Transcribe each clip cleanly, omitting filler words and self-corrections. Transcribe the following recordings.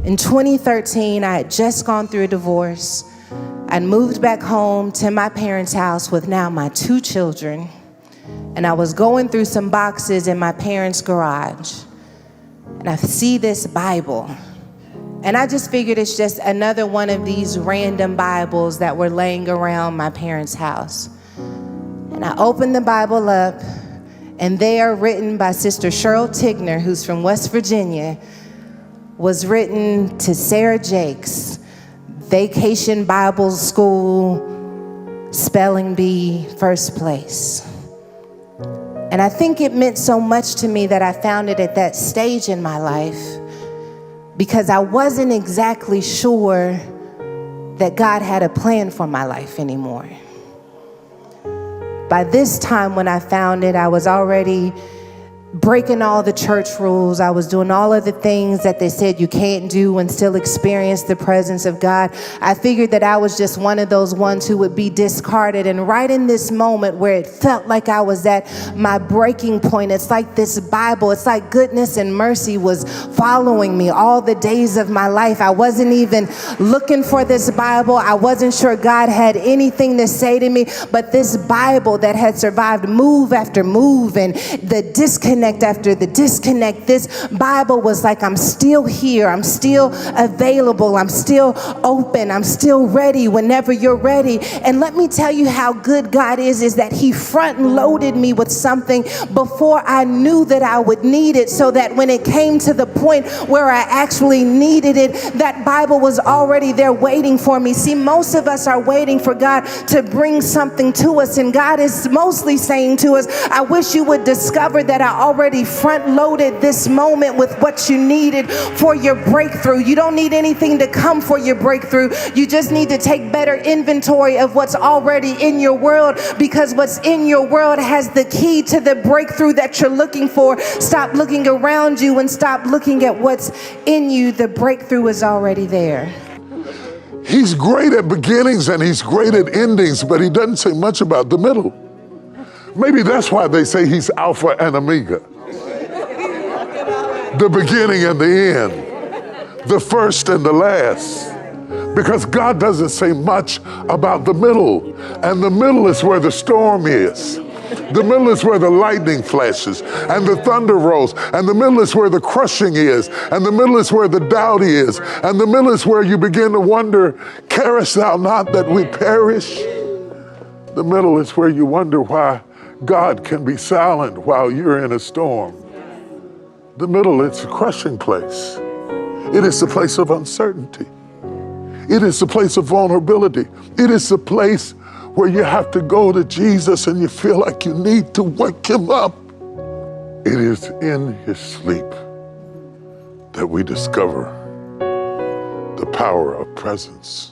In 2013, I had just gone through a divorce. I'd moved back home to my parents' house with now my 2 children. And I was going through some boxes in my parents' garage. And I see this Bible. And I just figured it's just another one of these random Bibles that were laying around my parents' house. And I opened the Bible up, and there, written by Sister Cheryl Tigner, who's from West Virginia, was written to Sarah Jakes, Vacation Bible School, Spelling Bee, first place. And I think it meant so much to me that I found it at that stage in my life, because I wasn't exactly sure that God had a plan for my life anymore. By this time when I found it, I was already breaking all the church rules. I was doing all of the things that they said you can't do and still experience the presence of God. I figured that I was just one of those ones who would be discarded. And right in this moment where it felt like I was at my breaking point, it's like this Bible, it's like goodness and mercy was following me all the days of my life. I wasn't even looking for this Bible. I wasn't sure God had anything to say to me, but this Bible that had survived move after move and the disconnect after the disconnect, this Bible was like, I'm still here, I'm still available, I'm still open, I'm still ready whenever you're ready. And let me tell you how good God is that he front loaded me with something before I knew that I would need it, so that when it came to the point where I actually needed it, that Bible was already there waiting for me. See, most of us are waiting for God to bring something to us, and God is mostly saying to us, I wish you would discover that I already front loaded this moment with what you needed for your breakthrough. You don't need anything to come for your breakthrough. You just need to take better inventory of what's already in your world, because what's in your world has the key to the breakthrough that you're looking for. Stop looking around you and stop looking at what's in you. The breakthrough is already there. He's great at beginnings and he's great at endings, but he doesn't say much about the middle. Maybe that's why they say he's Alpha and Omega. The beginning and the end. The first and the last. Because God doesn't say much about the middle. And the middle is where the storm is. The middle is where the lightning flashes and the thunder rolls. And the middle is where the crushing is. And the middle is where the doubt is. And the middle is where you begin to wonder, carest thou not that we perish? The middle is where you wonder why God can be silent while you're in a storm. The middle, it's a crushing place. It is the place of uncertainty. It is the place of vulnerability. It is the place where you have to go to Jesus and you feel like you need to wake him up. It is in his sleep that we discover the power of presence.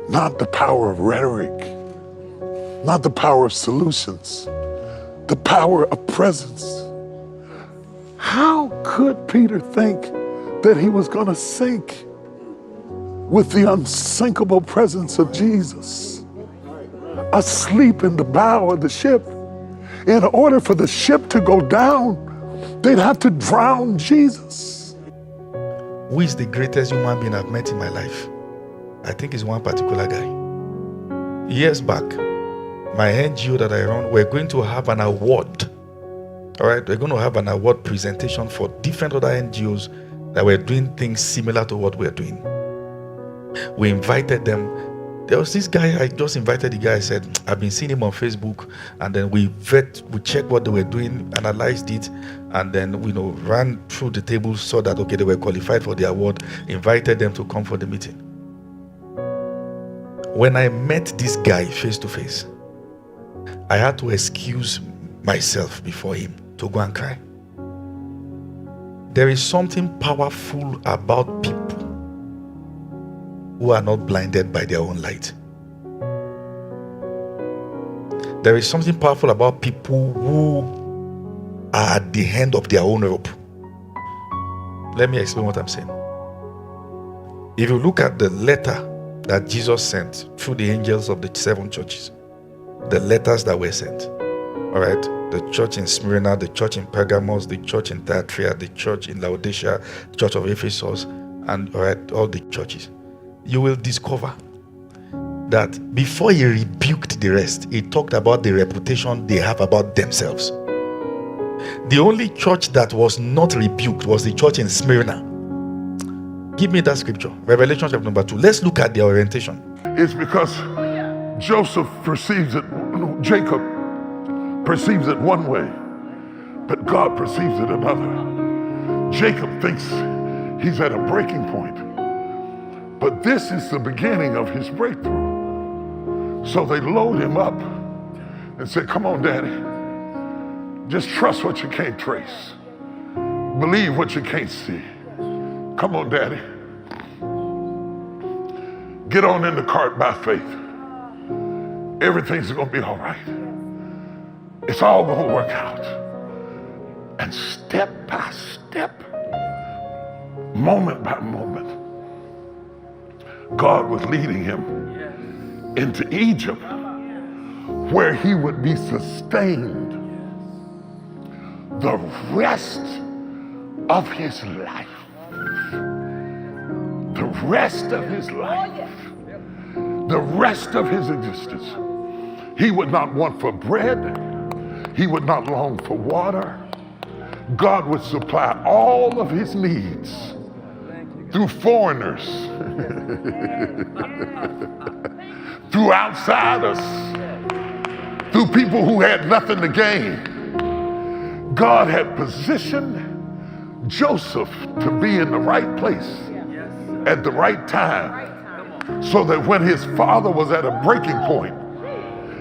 Not the power of rhetoric, not the power of solutions, the power of presence. How could Peter think that he was going to sink with the unsinkable presence of Jesus? Asleep in the bow of the ship. In order for the ship to go down, they'd have to drown Jesus. Who is the greatest human being I've met in my life? I think it's one particular guy. Years back, my NGO that I run, we're going to have an award. All right, we're going to have an award presentation for different other NGOs that were doing things similar to what we're doing. We invited them. There was this guy, I just invited the guy. I said, I've been seeing him on Facebook, and then we checked what they were doing, analyzed it, and then ran through the tables, saw that okay, they were qualified for the award, invited them to come for the meeting. When I met this guy face to face, I had to excuse myself before him to go and cry. There is something powerful about people who are not blinded by their own light. There is something powerful about people who are at the end of their own rope. Let me explain what I'm saying. If you look at the letter that Jesus sent through the angels of the 7 churches, the letters that were sent, all right, the church in Smyrna, the church in Pergamos, the church in Thyatira, the church in Laodicea, the church of Ephesus, and all the churches, you will discover that before he rebuked the rest, he talked about the reputation they have about themselves. The only church that was not rebuked was the church in Smyrna. Give me that scripture, Revelation chapter number 2. Let's look at their orientation. It's because Joseph perceives it, Jacob perceives it one way, but God perceives it another. Jacob thinks he's at a breaking point, but this is the beginning of his breakthrough. So they load him up and say, come on, Daddy, just trust what you can't trace. Believe what you can't see. Come on, Daddy. Get on in the cart by faith. Everything's gonna be all right. It's all gonna work out. And step by step, moment by moment, God was leading him into Egypt, where he would be sustained the rest of his life. The rest of his life. The rest of his existence. He would not want for bread. He would not long for water. God would supply all of his needs through foreigners, through outsiders, through people who had nothing to gain. God had positioned Joseph to be in the right place at the right time, so that when his father was at a breaking point,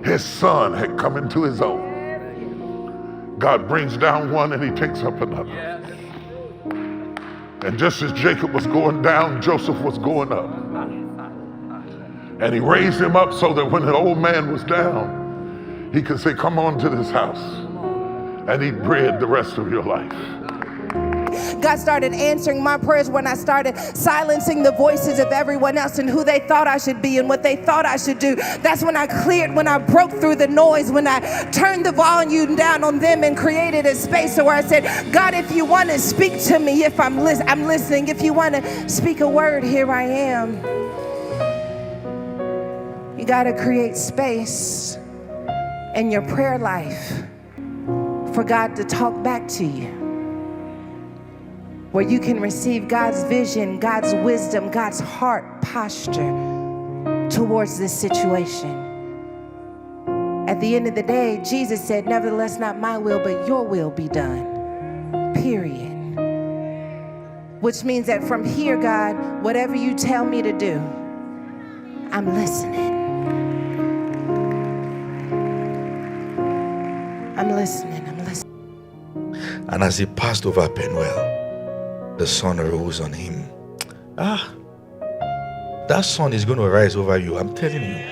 his son had come into his own. God brings down one and he takes up another. And just as Jacob was going down, Joseph was going up. And he raised him up so that when the old man was down, he could say, come on to this house and eat bread the rest of your life. God started answering my prayers when I started silencing the voices of everyone else and who they thought I should be and what they thought I should do. That's when I cleared, when I broke through the noise, when I turned the volume down on them and created a space where I said, God, if you want to speak to me, if I'm listening. If you want to speak a word, here I am. You got to create space in your prayer life for God to talk back to you, where you can receive God's vision, God's wisdom, God's heart posture towards this situation. At the end of the day, Jesus said, nevertheless, not my will, but your will be done, period. Which means that from here, God, whatever you tell me to do, I'm listening. I'm listening. And as he passed over Penuel, the sun arose on him. That sun is going to rise over you. I'm telling you.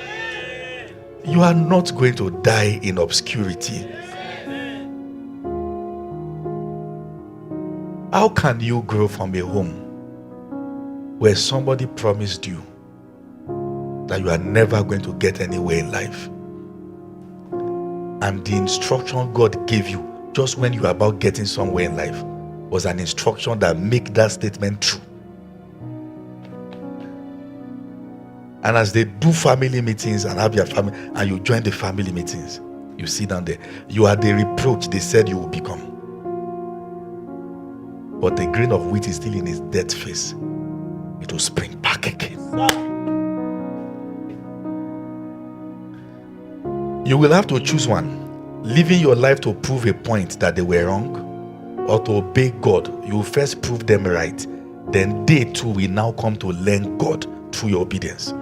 You are not going to die in obscurity. How can you grow from a home where somebody promised you that you are never going to get anywhere in life, and the instruction God gave you just when you are about getting somewhere in life was an instruction that make that statement true? And as they do family meetings and have your family, and you join the family meetings, you sit down there, you are the reproach they said you will become. But the grain of wheat is still in his dead face. It will spring back again. You will have to choose one. Living your life to prove a point that they were wrong, or to obey God. You will first prove them right. Then they too will now come to learn God through your obedience.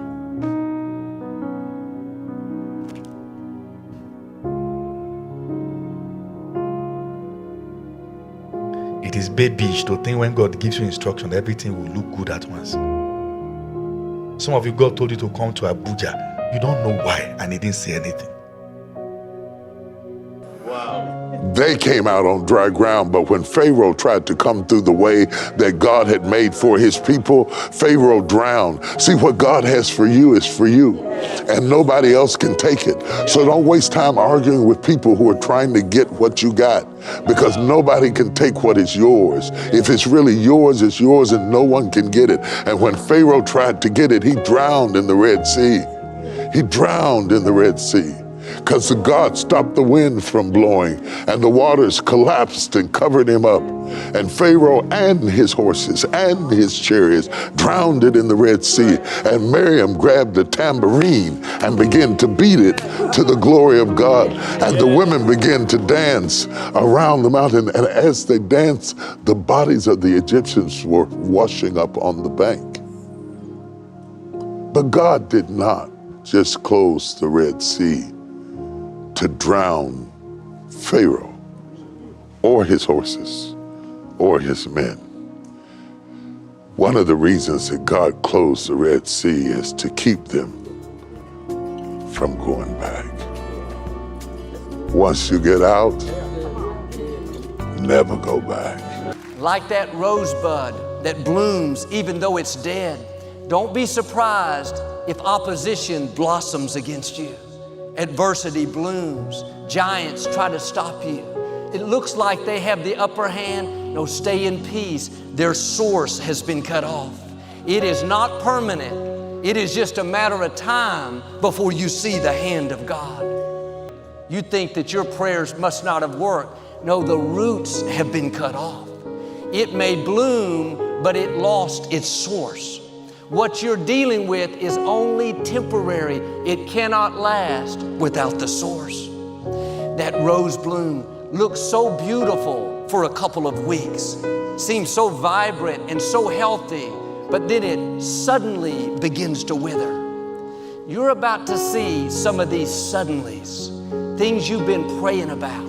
It is babyish to think when God gives you instruction, everything will look good at once. Some of you, God told you to come to Abuja. You don't know why, and he didn't say anything. They came out on dry ground, but when Pharaoh tried to come through the way that God had made for his people, Pharaoh drowned. See, what God has for you is for you, and nobody else can take it. So don't waste time arguing with people who are trying to get what you got, because nobody can take what is yours. If it's really yours, it's yours, and no one can get it. And when Pharaoh tried to get it, he drowned in the Red Sea. He drowned in the Red Sea, because God stopped the wind from blowing, and the waters collapsed and covered him up. And Pharaoh and his horses and his chariots drowned it in the Red Sea. And Miriam grabbed a tambourine and began to beat it to the glory of God. And the women began to dance around the mountain. And as they danced, the bodies of the Egyptians were washing up on the bank. But God did not just close the Red Sea to drown Pharaoh or his horses or his men. One of the reasons that God closed the Red Sea is to keep them from going back. Once you get out, never go back. Like that rosebud that blooms even though it's dead, don't be surprised if opposition blossoms against you. Adversity blooms. Giants try to stop you. It looks like they have the upper hand. No, stay in peace. Their source has been cut off. It is not permanent. It is just a matter of time before you see the hand of God. You think that your prayers must not have worked. No, the roots have been cut off. It may bloom, but it lost its source. What you're dealing with is only temporary. It cannot last without the source. That rose bloom looks so beautiful for a couple of weeks, seems so vibrant and so healthy, but then it suddenly begins to wither. You're about to see some of these suddenlies, things you've been praying about.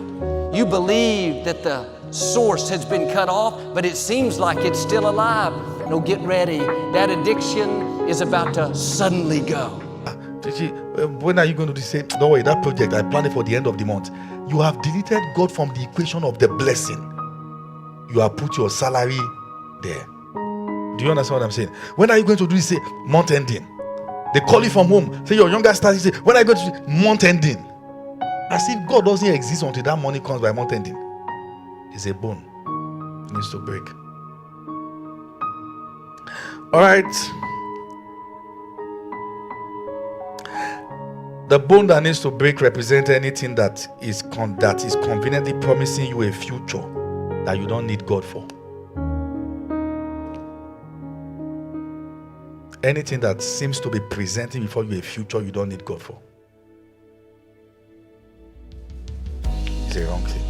You believe that the source has been cut off, but it seems like it's still alive. No, get ready. That addiction is about to suddenly go. When are you going to say, don't worry, that project, I planned it for the end of the month. You have deleted God from the equation of the blessing. You have put your salary there. Do you understand what I'm saying? When are you going to do this? Say, month ending. They call you from home. Say, your younger starts, say, when are you going to do month ending? As if God doesn't exist until that money comes by month ending. It's a bone. It needs to break. All right. The bone that needs to break represents anything that is conveniently promising you a future that you don't need God for. Anything that seems to be presenting before you a future you don't need God for. It's a wrong thing.